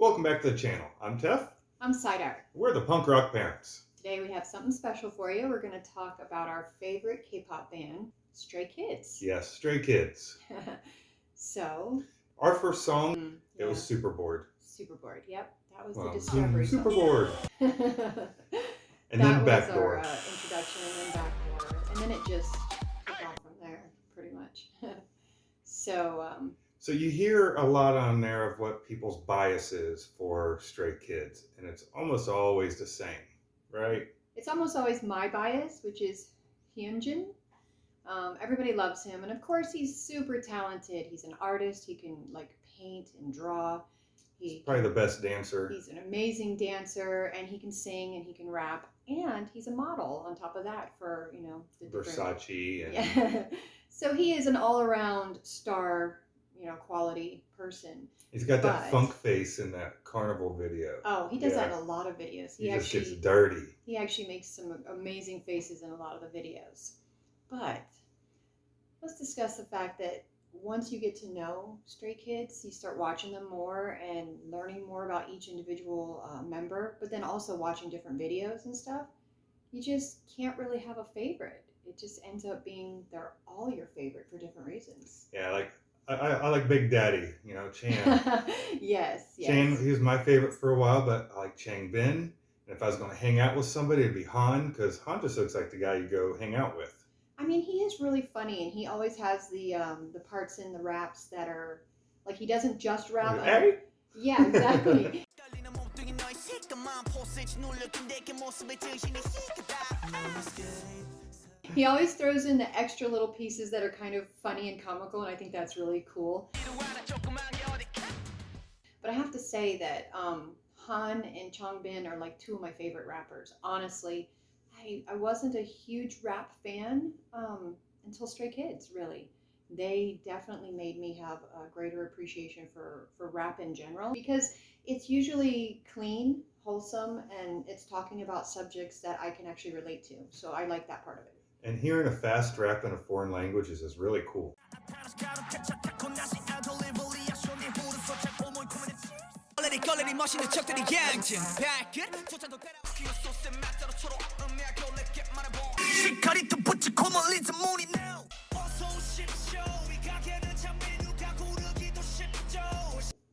Welcome back to the channel. I'm Tef. I'm Saidar. We're the punk rock parents. Today we have something special for you. We're going to talk about our favorite K-pop band, Stray Kids. Yes, Stray Kids. So, Our first song, yeah. It was Super Bored. Super Bored, yep. That was the discovery Super song. Bored. And then Backdoor. That was our introduction, and then Backdoor. And then it just took off from there, pretty much. So you hear a lot on there of what people's bias is for Stray Kids, and it's almost always the same, right? It's almost always my bias, which is Hyunjin. Everybody loves him, and of course he's super talented. He's an artist. He can paint and draw. He's probably the best dancer. He's an amazing dancer, and he can sing and he can rap, and he's a model on top of that for the Versace. And... yeah. So he is an all-around star, quality person. He's got that funk face in that carnival video. Oh, he does that in a lot of videos. He just gets dirty. He actually makes some amazing faces in a lot of the videos. But let's discuss the fact that once you get to know Stray Kids, you start watching them more and learning more about each individual member, but then also watching different videos and stuff, you just can't really have a favorite. It just ends up being they're all your favorite for different reasons. Yeah, I like Big Daddy, Chan. Yes. Chan, he was my favorite for a while, but I like Changbin. And if I was going to hang out with somebody, it'd be Han, because Han just looks like the guy you go hang out with. I mean, he is really funny, and he always has the parts in the raps that are, he doesn't just rap. Hey? Yeah, exactly. He always throws in the extra little pieces that are kind of funny and comical, and I think that's really cool. But I have to say that Han and Changbin are two of my favorite rappers. Honestly, I wasn't a huge rap fan until Stray Kids, really. They definitely made me have a greater appreciation for rap in general, because it's usually clean, wholesome, and it's talking about subjects that I can actually relate to. So I like that part of it. And hearing a fast rap in a foreign language is really cool.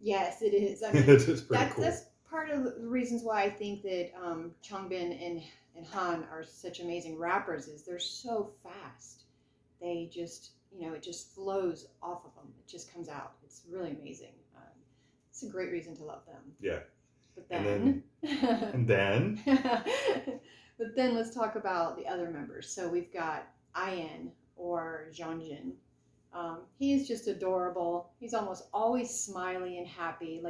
Yes, it is. I mean, it's pretty cool. That's part of the reasons why I think that Changbin and Han are such amazing rappers, is they're so fast. They just, it just flows off of them. It just comes out. It's really amazing. It's a great reason to love them. Yeah. But then... And then... But then let's talk about the other members. So we've got Ian, or Jeonjin. He is just adorable. He's almost always smiley and happy.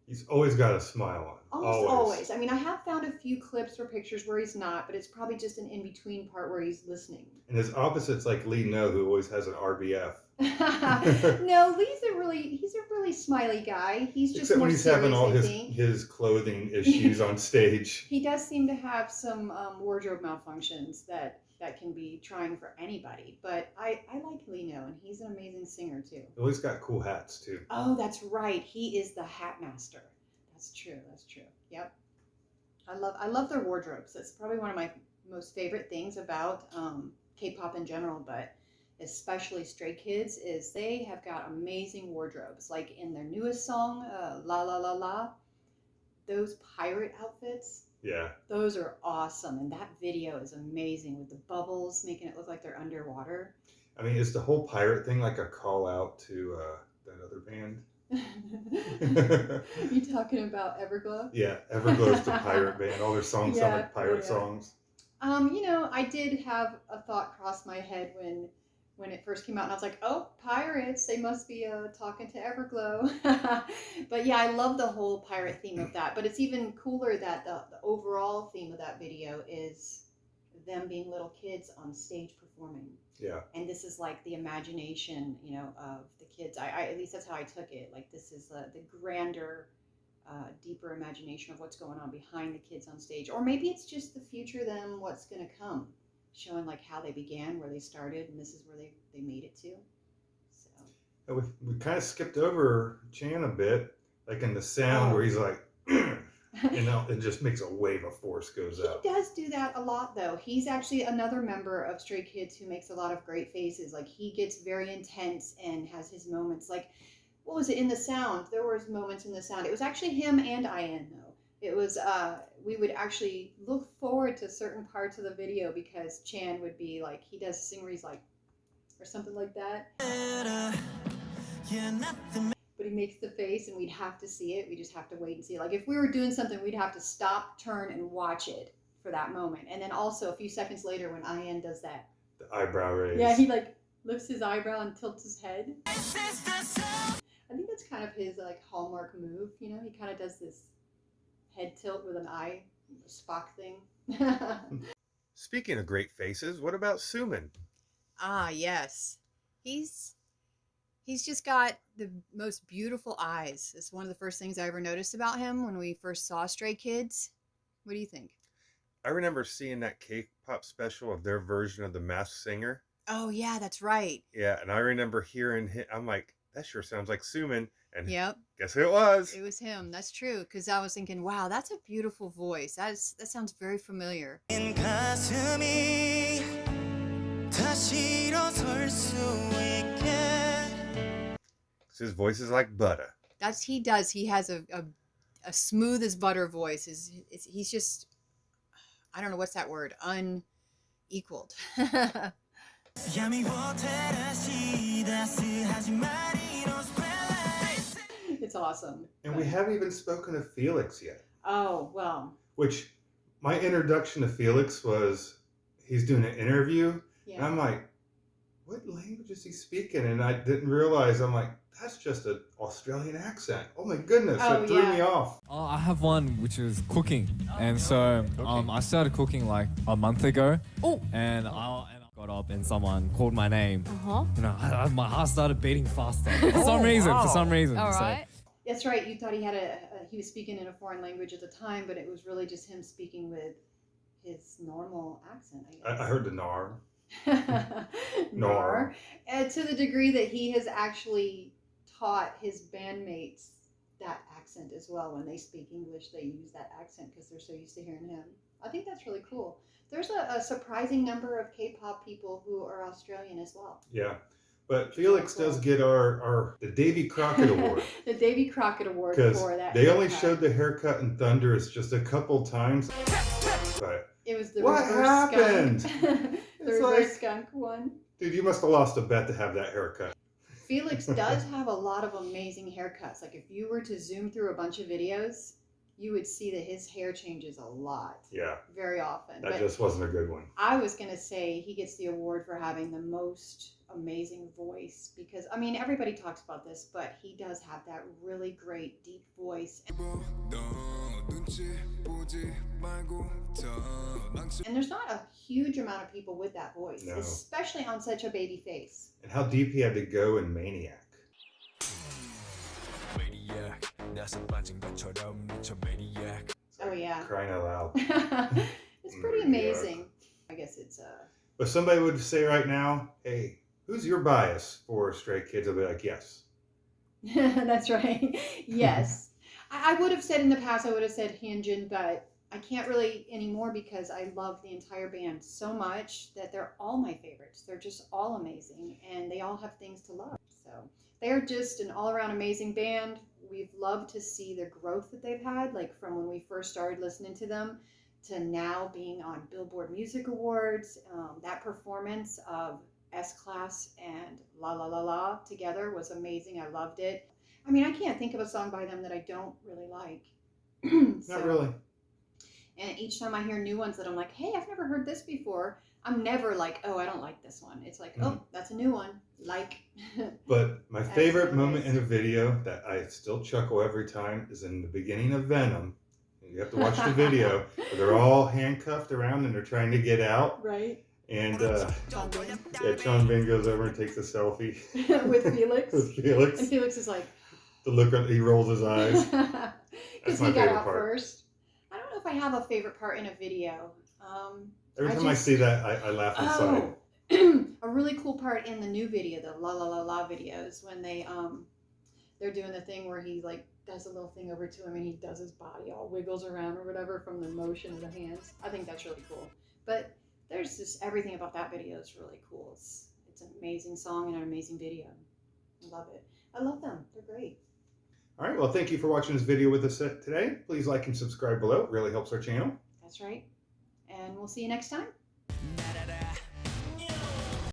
He's always got a smile on. Always. I mean, I have found a few clips or pictures where he's not, but it's probably just an in-between part where he's listening. And his opposite's like Lee No, who always has an RBF. No, he's a really smiley guy. He's just except more when he's serious, having all his clothing issues on stage. He does seem to have some wardrobe malfunctions that can be trying for anybody. But I like Lino, and he's an amazing singer too. He always got cool hats too. Oh, that's right. He is the hat master. That's true. Yep. I love their wardrobes. That's probably one of my most favorite things about K-pop in general, but especially Stray Kids, is they have got amazing wardrobes. Like in their newest song, La La La La, those pirate outfits. Yeah. Those are awesome, and that video is amazing with the bubbles making it look like they're underwater. I mean, is the whole pirate thing like a call out to that other band? You talking about Everglow? Yeah, Everglow's the pirate band. All their songs sound like pirate songs. I did have a thought cross my head when it first came out, and I was like, oh, pirates, they must be talking to Everglow. But yeah, I love the whole pirate theme of that. But it's even cooler that the overall theme of that video is them being little kids on stage performing. Yeah. And this is like the imagination, of the kids. I at least that's how I took it. Like, this is the grander, deeper imagination of what's going on behind the kids on stage. Or maybe it's just the future them, what's going to come. Showing how they began, where they started, and this is where they made it to. So We kind of skipped over Chan a bit. Like in the sound where he's like, it just makes a wave of force goes out. He does do that a lot, though. He's actually another member of Stray Kids who makes a lot of great faces. Like, he gets very intense and has his moments. Like, what was it in the sound? There was moments in the sound. It was actually him and IN, though. It was, we would actually look forward to certain parts of the video because Chan would be like, he does sing where he's like, or something like that. But he makes the face and we'd have to see it. We just have to wait and see. Like if we were doing something, we'd have to stop, turn, and watch it for that moment. And then also a few seconds later when IN does that. The eyebrow raise. Yeah, he like lifts his eyebrow and tilts his head. I think that's kind of his like hallmark move. You know, he kind of does this head tilt with an eye, Spock thing. Speaking of great faces, what about Suwon? Ah, yes. He's just got the most beautiful eyes. It's one of the first things I ever noticed about him when we first saw Stray Kids. What do you think? I remember seeing that K-pop special of their version of The Masked Singer. Oh, yeah, that's right. Yeah, and I remember hearing him. I'm like, that sure sounds like Suwon. And yep, guess who it was? It was him. That's true. Because I was thinking, wow, that's a beautiful voice. That sounds very familiar. His voice is like butter. He does. He has a smooth as butter voice. He's just, I don't know what's that word, unequaled. It's awesome. And we haven't even spoken of Felix yet. Oh, well. Which my introduction to Felix was he's doing an interview. Yeah. And I'm like, what language is he speaking? And I didn't realize, I'm like, that's just an Australian accent. Oh my goodness, it threw me off. Oh, I have one which is cooking. And so I started cooking like a month ago. Oh. And I got up and someone called my name. You know, my heart started beating faster. For some reason. All right. That's right. You thought he was speaking in a foreign language at the time, but it was really just him speaking with his normal accent, I guess. I heard the nar. Nar. And to the degree that he has actually taught his bandmates that accent as well. When they speak English, they use that accent because they're so used to hearing him. I think that's really cool. There's a surprising number of K-pop people who are Australian as well. Yeah. But Felix does get the Davy Crockett Award. The Davy Crockett Award for that. They only showed the haircut in Thunders just a couple times. But it was the what happened? Skunk. The reverse skunk one. Dude, you must have lost a bet to have that haircut. Felix does have a lot of amazing haircuts. Like if you were to zoom through a bunch of videos, you would see that his hair changes a lot. Yeah. Very often. That just wasn't a good one. I was going to say he gets the award for having the most amazing voice because, I mean, everybody talks about this, but he does have that really great deep voice. And there's not a huge amount of people with that voice, especially on such a baby face. And how deep he had to go in Maniac. Oh yeah. Crying out loud. It's pretty amazing. I guess it's But somebody would say right now, hey, who's your bias for Stray Kids? I'll be like, yes. That's right. Yes. I would have said in the past, I would have said Hyunjin, but I can't really anymore because I love the entire band so much that they're all my favorites. They're just all amazing and they all have things to love. So they're just an all-around amazing band. We've loved to see the growth that they've had, like from when we first started listening to them to now being on Billboard Music Awards. That performance of S-Class and La La La La together was amazing. I loved it. I mean, I can't think of a song by them that I don't really like. Not really. And each time I hear new ones that I'm like, hey, I've never heard this before, I'm never like, oh, I don't like this one. It's like, oh, that's a new one. Like. But my favorite moment in a video that I still chuckle every time is in the beginning of Venom. You have to watch the video where they're all handcuffed around and they're trying to get out. Right. And Chong Bin goes over and takes a selfie with Felix. With Felix. And Felix is like, the look on, he rolls his eyes. Because he got out first. I don't know if I have a favorite part in a video. Every time I see that, I laugh inside. A really cool part in the new video, the La La La La videos, when they're doing the thing where he like does a little thing over to him and he does his body all wiggles around or whatever from the motion of the hands. I think that's really cool. But there's just everything about that video is really cool. It's an amazing song and an amazing video. I love it. I love them. They're great. All right. Well, thank you for watching this video with us today. Please like and subscribe below. It really helps our channel. That's right. And we'll see you next time.